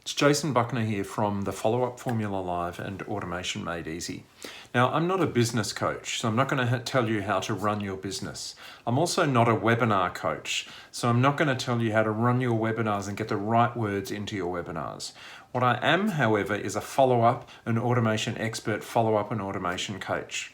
It's Jason Buckner here from the Follow-Up Formula Live and Automation Made Easy. Now, I'm not a business coach, so I'm not going to tell you how to run your business. I'm also not a webinar coach, so I'm not going to tell you how to run your webinars and get the right words into your webinars. What I am, however, is a follow-up and automation expert, follow-up and automation coach.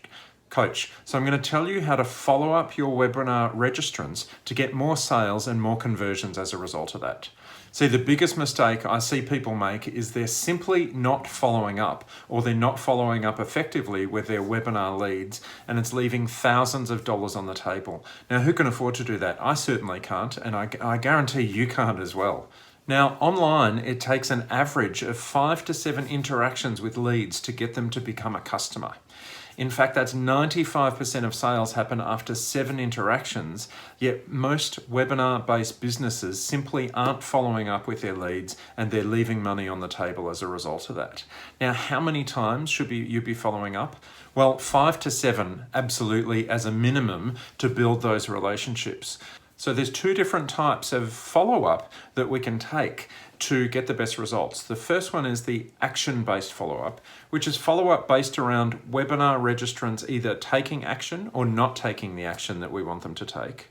So I'm going to tell you how to follow up your webinar registrants to get more sales and more conversions as a result of that. See, the biggest mistake I see people make is they're simply not following up, or they're not following up effectively with their webinar leads, and it's leaving thousands of dollars on the table. Now, who can afford to do that? I certainly can't, and I guarantee you can't as well. Now, online, it takes an average of 5 to 7 interactions with leads to get them to become a customer. In fact, that's 95% of sales happen after 7 interactions, yet most webinar-based businesses simply aren't following up with their leads and they're leaving money on the table as a result of that. Now, how many times should you be following up? Well, 5 to 7, absolutely, as a minimum to build those relationships. So there's 2 different types of follow-up that we can take to get the best results. The first one is the action-based follow-up, which is follow-up based around webinar registrants either taking action or not taking the action that we want them to take.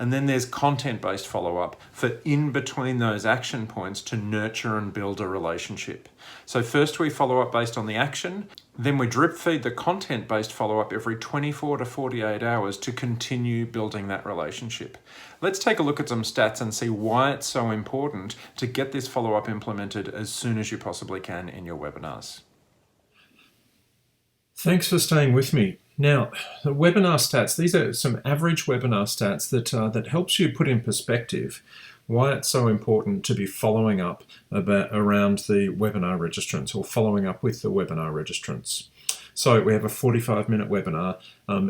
And then there's content-based follow-up for in between those action points to nurture and build a relationship. So first we follow up based on the action, then we drip feed the content-based follow-up every 24 to 48 hours to continue building that relationship. Let's take a look at some stats and see why it's so important to get this follow-up implemented as soon as you possibly can in your webinars. Thanks for staying with me. Now, the webinar stats, these are some average webinar stats that helps you put in perspective why it's so important to be following up around the webinar registrants, or following up with the webinar registrants. So we have a 45-minute webinar,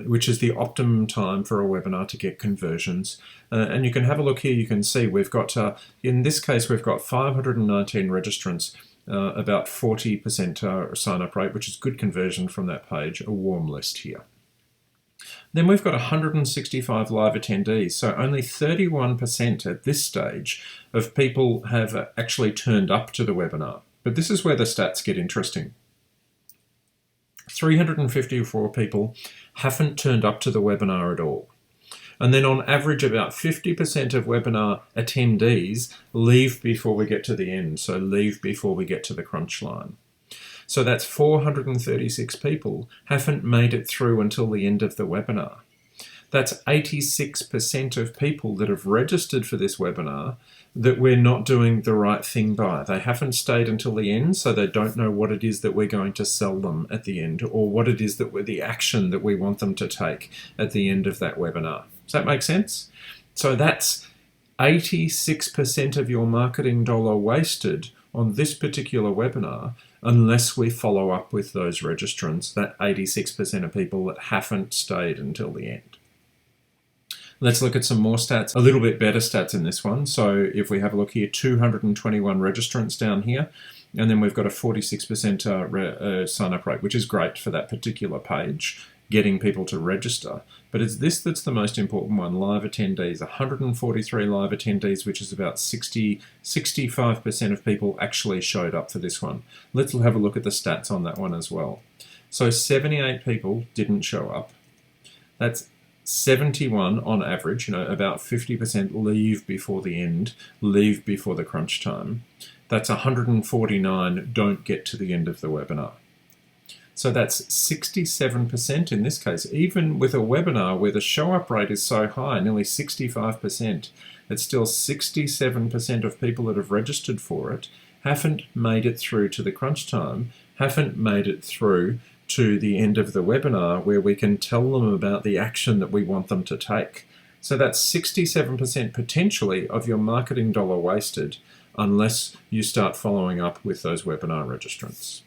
which is the optimum time for a webinar to get conversions. And you can have a look here, you can see we've got, in this case, we've got 519 registrants, about 40% sign-up rate, which is good conversion from that page, a warm list here. Then we've got 165 live attendees, so only 31% at this stage of people have actually turned up to the webinar. But this is where the stats get interesting. 354 people haven't turned up to the webinar at all. And then on average, about 50% of webinar attendees leave before we get to the end, so leave before we get to the crunch line. So that's 436 people haven't made it through until the end of the webinar. That's 86% of people that have registered for this webinar that we're not doing the right thing by. They haven't stayed until the end, so they don't know what it is that we're going to sell them at the end, or what it is that the action that we want them to take at the end of that webinar. Does that make sense? So that's 86% of your marketing dollar wasted on this particular webinar unless we follow up with those registrants, that 86% of people that haven't stayed until the end. Let's look at some more stats, a little bit better stats in this one. So if we have a look here, 221 registrants down here, and then we've got a 46% sign-up rate, which is great for that particular page, getting people to register. But it's this that's the most important one, live attendees. 143 live attendees, which is about 65% of people actually showed up for this one. Let's have a look at the stats on that one as well. So 78 people didn't show up. That's 71 on average, about 50% leave before the end, leave before the crunch time. That's 149 don't get to the end of the webinar. So that's 67% in this case. Even with a webinar where the show-up rate is so high, nearly 65%, it's still 67% of people that have registered for it haven't made it through to the crunch time, haven't made it through to the end of the webinar where we can tell them about the action that we want them to take. So that's 67% potentially of your marketing dollar wasted unless you start following up with those webinar registrants.